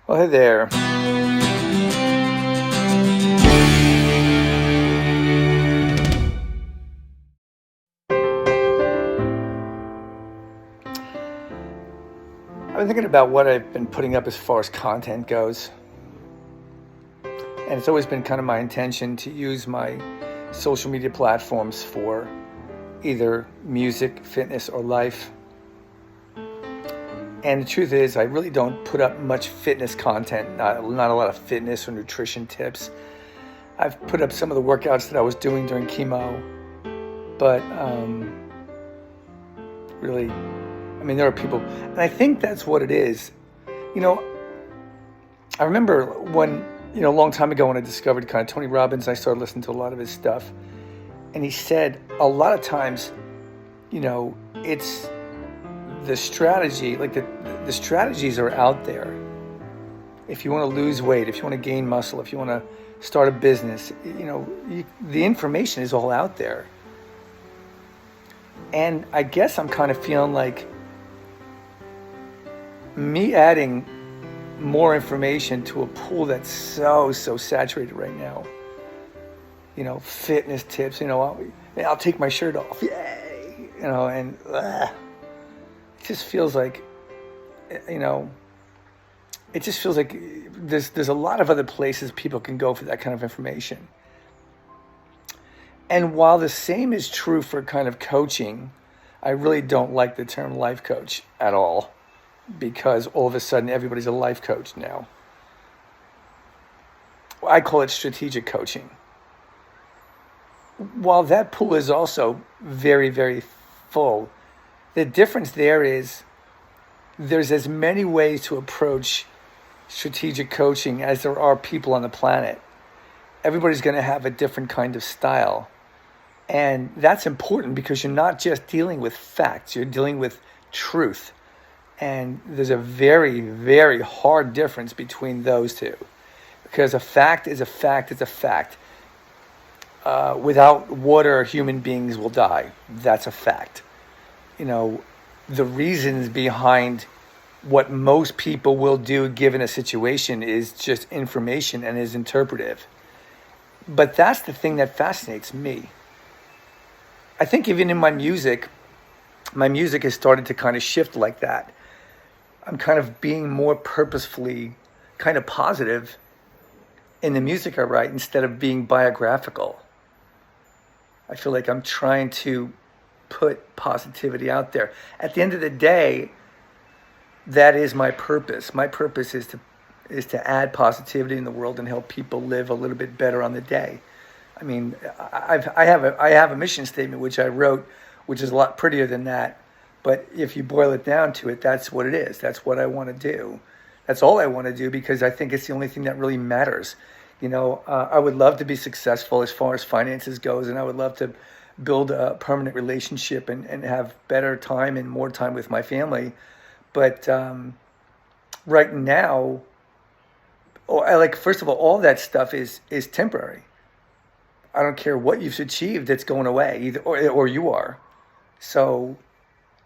Well, hey there. I've been thinking about what I've been putting up as far as content goes. And it's always been kind of my intention to use my social media platforms for either music, fitness, or life. And the truth is, I really don't put up much fitness content, not a lot of fitness or nutrition tips. I've put up some of the workouts that I was doing during chemo, but really, there are people, and I think that's what it is. I remember when, a long time ago when I discovered kind of Tony Robbins, I started listening to a lot of his stuff. And he said a lot of times, it's the strategy, like the strategies are out there. If you want to lose weight, if you want to gain muscle, if you want to start a business, the information is all out there. And I guess I'm kind of feeling like me adding more information to a pool that's so saturated right now. Fitness tips, I'll take my shirt off, yay, and it just feels like, it just feels like there's a lot of other places people can go for that kind of information. And while the same is true for kind of coaching, I really don't like the term life coach at all, because all of a sudden everybody's a life coach now. I call it strategic coaching. While that pool is also very, very full, the difference there is there's as many ways to approach strategic coaching as there are people on the planet. Everybody's going to have a different kind of style. And that's important because you're not just dealing with facts, you're dealing with truth. And there's a very, very hard difference between those two. Because a fact is a fact is a fact. Without water, human beings will die. That's a fact. The reasons behind what most people will do given a situation is just information and is interpretive. But that's the thing that fascinates me. I think even in my music has started to kind of shift like that. I'm kind of being more purposefully kind of positive in the music I write instead of being biographical. I feel like I'm trying to put positivity out there. At the end of the day, that is my purpose. My purpose is to add positivity in the world and help people live a little bit better on the day. I have a mission statement which I wrote, which is a lot prettier than that. But if you boil it down to it, that's what it is. That's what I want to do. That's all I want to do because I think it's the only thing that really matters. I would love to be successful as far as finances goes, and I would love to build a permanent relationship and have better time and more time with my family. But right now, first of all that stuff is temporary. I don't care what you've achieved, it's going away, either or you are. So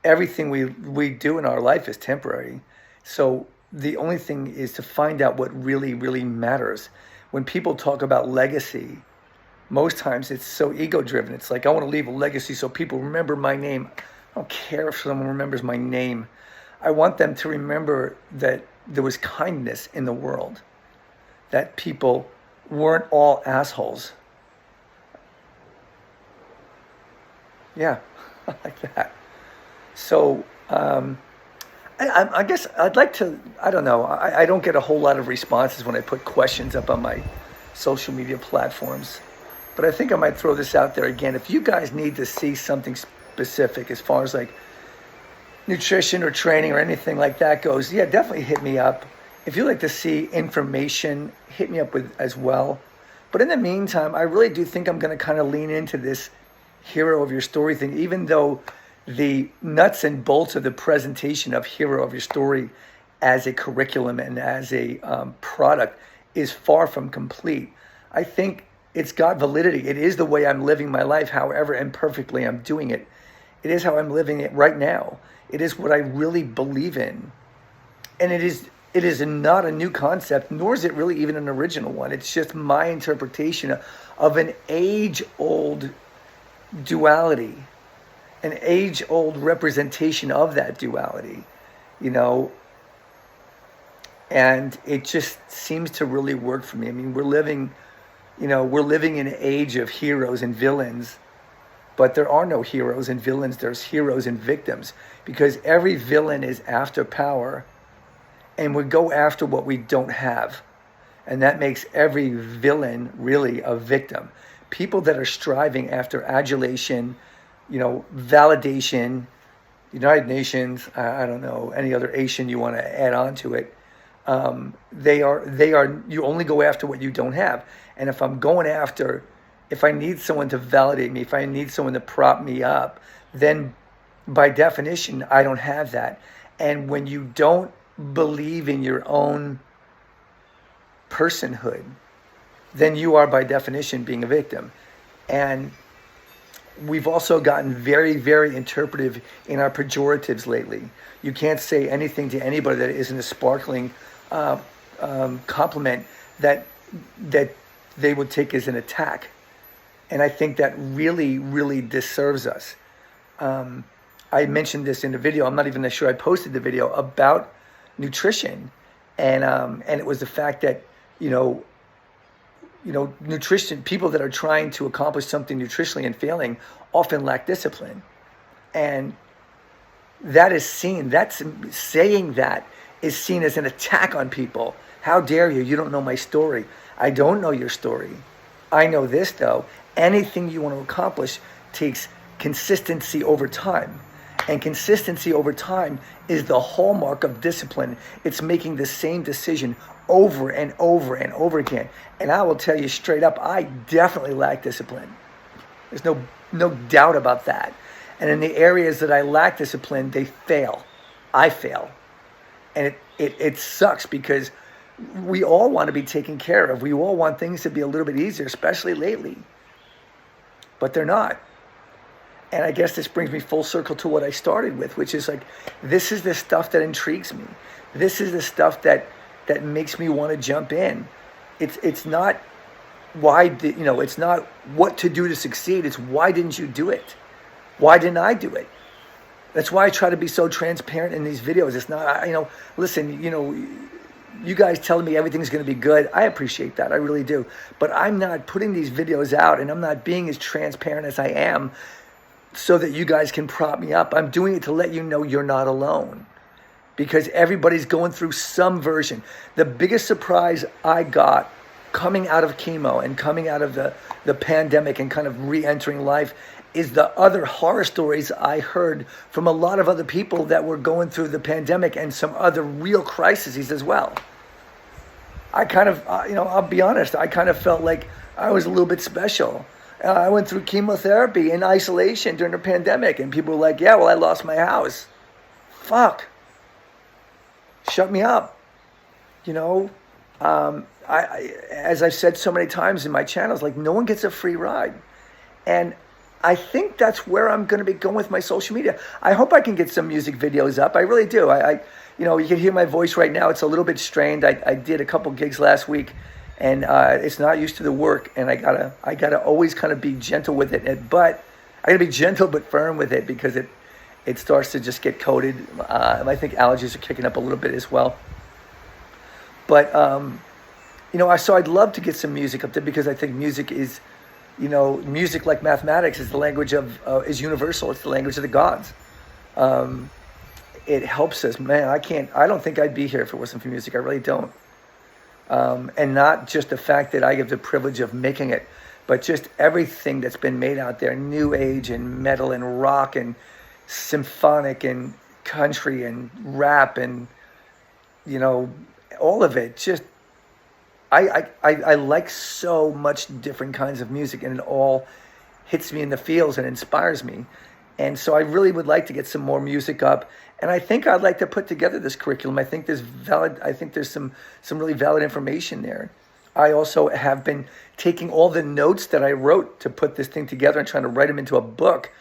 everything we do in our life is temporary. So the only thing is to find out what really, really matters. When people talk about legacy, most times it's so ego-driven. It's like, I want to leave a legacy so people remember my name. I don't care if someone remembers my name. I want them to remember that there was kindness in the world, that people weren't all assholes. Yeah, like that. So I guess I'd like to, I don't know, I don't get a whole lot of responses when I put questions up on my social media platforms. But I think I might throw this out there again. If you guys need to see something specific as far as like nutrition or training or anything like that goes, yeah, definitely hit me up. If you'd like to see information, hit me up with as well. But in the meantime, I really do think I'm going to kind of lean into this hero of your story thing, even though the nuts and bolts of the presentation of hero of your story as a curriculum and as a product is far from complete. I think it's got validity. It is the way I'm living my life, however imperfectly I'm doing it. It is how I'm living it right now. It is what I really believe in. And it is It is not a new concept, nor is it really even an original one. It's just my interpretation of an age-old duality, an age-old representation of that duality, you know, and it just seems to really work for me. I mean, we're living in an age of heroes and villains, but there are no heroes and villains. There's heroes and victims, because every villain is after power and would go after what we don't have. And that makes every villain really a victim. People that are striving after adulation, validation, United Nations, I don't know, any other Asian you want to add on to it. They are, you only go after what you don't have. And if I need someone to validate me, if I need someone to prop me up, then by definition, I don't have that. And when you don't believe in your own personhood, then you are by definition being a victim. And we've also gotten very, very interpretive in our pejoratives lately. You can't say anything to anybody that isn't a sparkling compliment that they would take as an attack. And I think that really, really disserves us. I mentioned this in the video. I'm not even sure I posted the video about nutrition, and it was the fact that nutrition, people that are trying to accomplish something nutritionally and failing often lack discipline, and saying that is seen as an attack on people. How dare you? You don't know my story. I don't know your story. I know this though. Anything you want to accomplish takes consistency over time. And consistency over time is the hallmark of discipline. It's making the same decision over and over and over again. And I will tell you straight up, I definitely lack discipline. There's no doubt about that. And in the areas that I lack discipline, they fail. I fail. And it sucks, because we all want to be taken care of. We all want things to be a little bit easier, especially lately. But they're not. And I guess this brings me full circle to what I started with, which is like, this is the stuff that intrigues me. This is the stuff that makes me want to jump in. It's not it's not what to do to succeed. It's why didn't you do it? Why didn't I do it? That's why I try to be so transparent in these videos. It's not, listen, you guys telling me everything's going to be good. I appreciate that. I really do. But I'm not putting these videos out, and I'm not being as transparent as I am so that you guys can prop me up. I'm doing it to let you know you're not alone, because everybody's going through some version. The biggest surprise I got coming out of chemo and coming out of the pandemic and kind of re-entering life is the other horror stories I heard from a lot of other people that were going through the pandemic and some other real crises as well. I kind of, I'll be honest, I kind of felt like I was a little bit special. I went through chemotherapy in isolation during the pandemic, and people were like, yeah, well, I lost my house. Fuck. Shut me up. As I've said so many times in my channels, like, no one gets a free ride. And I think that's where I'm going to be going with my social media. I hope I can get some music videos up. I really do. You can hear my voice right now. It's a little bit strained. I did a couple gigs last week, and it's not used to the work. And I gotta always kind of be gentle with it. But I gotta be gentle but firm with it, because it starts to just get coated. I think allergies are kicking up a little bit as well. But so I'd love to get some music up there, because I think music is, music, like mathematics, is the language is universal. It's the language of the gods. It helps us, man. I don't think I'd be here if it wasn't for music. I really don't. And not just the fact that I have the privilege of making it, but just everything that's been made out there, new age and metal and rock and symphonic and country and rap and, all of it. Just, I like so much different kinds of music, and it all hits me in the feels and inspires me. And so I really would like to get some more music up. And I think I'd like to put together this curriculum. I think there's some really valid information there. I also have been taking all the notes that I wrote to put this thing together and trying to write them into a book,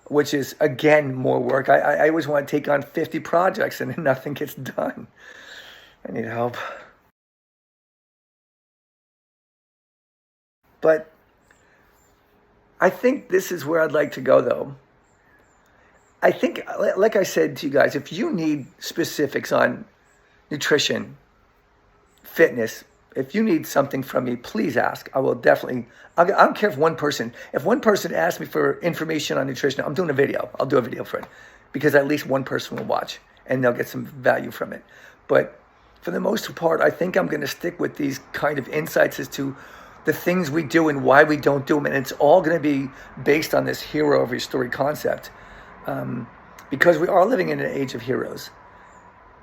which is, again, more work. I always want to take on 50 projects and then nothing gets done. I need help. But I think this is where I'd like to go, though. I think, like I said to you guys, if you need specifics on nutrition, fitness, if you need something from me, please ask. I will definitely, I don't care if one person asks me for information on nutrition, I'm doing a video. I'll do a video for it because at least one person will watch and they'll get some value from it. But for the most part, I think I'm going to stick with these kind of insights as to the things we do and why we don't do them. And it's all going to be based on this hero of your story concept. Because we are living in an age of heroes.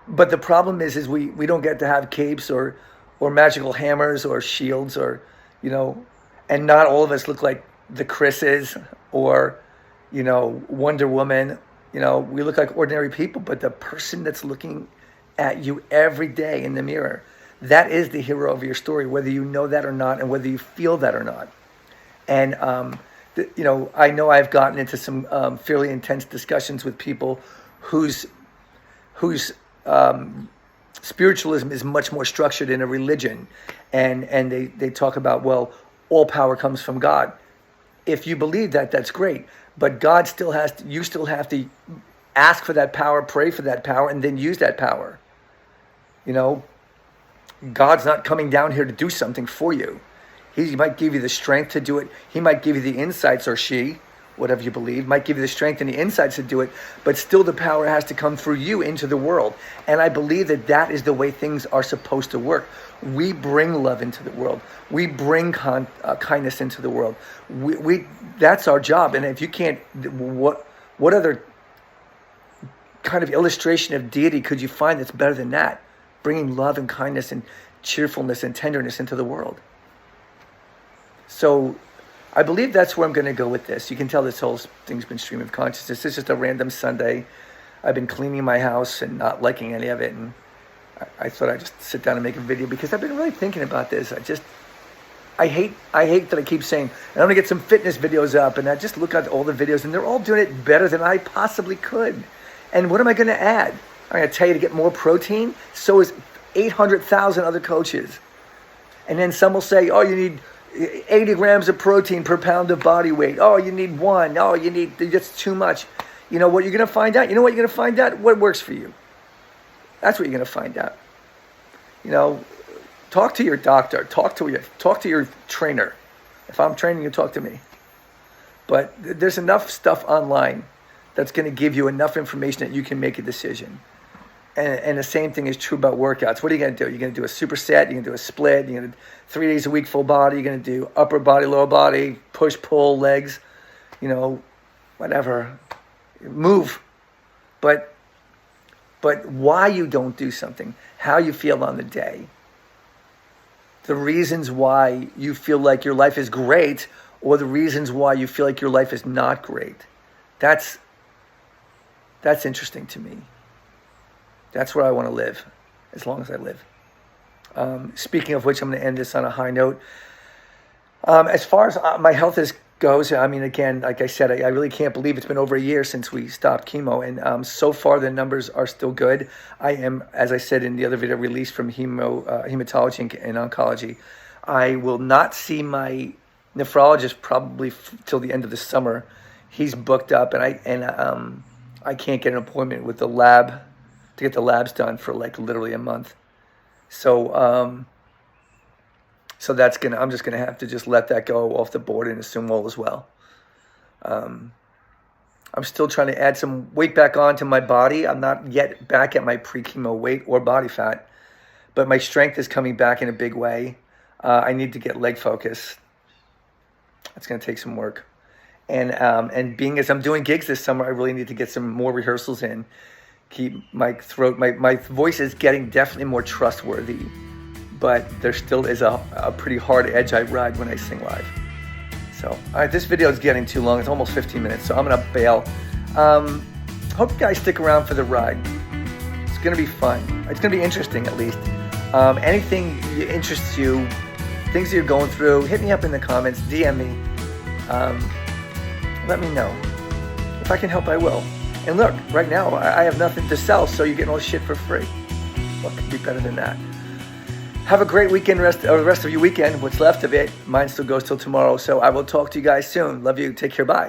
But the problem is we don't get to have capes or magical hammers or shields or, and not all of us look like the Chris's or, Wonder Woman. We look like ordinary people, but the person that's looking at you every day in the mirror, that is the hero of your story, whether you know that or not, and whether you feel that or not. And, I know I've gotten into some fairly intense discussions with people whose spiritualism is much more structured in a religion, and they talk about, well, all power comes from God. If you believe that, that's great, but God still you still have to ask for that power, pray for that power, and then use that power. God's not coming down here to do something for you. He might give you the strength to do it. He might give you the insights, or she, whatever you believe, might give you the strength and the insights to do it, but still the power has to come through you into the world. And I believe that is the way things are supposed to work. We bring love into the world. We bring kindness into the world. We that's our job. And if you can't, what other kind of illustration of deity could you find that's better than that? Bringing love and kindness and cheerfulness and tenderness into the world. So I believe that's where I'm going to go with this. You can tell this whole thing's been stream of consciousness. It's just a random Sunday. I've been cleaning my house and not liking any of it. And I thought I'd just sit down and make a video because I've been really thinking about this. I hate that I keep saying, I'm going to get some fitness videos up. And I just look at all the videos and they're all doing it better than I possibly could. And what am I going to add? I'm going to tell you to get more protein. So is 800,000 other coaches. And then some will say, oh, you need 80 grams of protein per pound of body weight. Oh, you need one. Oh, that's too much. You know what you're going to find out? What works for you. That's what you're going to find out. Talk to your doctor. Talk to your trainer. If I'm training you, talk to me. But there's enough stuff online that's going to give you enough information that you can make a decision. And the same thing is true about workouts. What are you going to do? You're going to do a superset. You're going to do a split. You're going to do 3 days a week full body. You're going to do upper body, lower body, push, pull, legs, whatever. Move. But why you don't do something, how you feel on the day, the reasons why you feel like your life is great or the reasons why you feel like your life is not great, that's interesting to me. That's where I want to live, as long as I live. Speaking of which, I'm going to end this on a high note. As far as my health goes, I mean, again, like I said, I really can't believe it's been over a year since we stopped chemo. And so far, the numbers are still good. I am, as I said in the other video, released from hematology and oncology. I will not see my nephrologist probably till the end of the summer. He's booked up, and I can't get an appointment with the lab to get the labs done for like literally a month. So I'm just gonna have to just let that go off the board and assume all is well. I'm still trying to add some weight back onto my body. I'm not yet back at my pre-chemo weight or body fat, but my strength is coming back in a big way. I need to get leg focus. That's gonna take some work. And being as I'm doing gigs this summer, I really need to get some more rehearsals in. Keep my throat, my voice is getting definitely more trustworthy, but there still is a pretty hard edge I ride when I sing live. So, all right, this video is getting too long. It's almost 15 minutes, so I'm going to bail. Hope you guys stick around for the ride. It's going to be fun. It's going to be interesting, at least. Anything that interests you, things that you're going through, hit me up in the comments, DM me. Let me know. If I can help, I will. And look, right now, I have nothing to sell, so you're getting all this shit for free. What could be better than that? Have a great weekend, rest of your weekend, what's left of it. Mine still goes till tomorrow, so I will talk to you guys soon. Love you. Take care. Bye.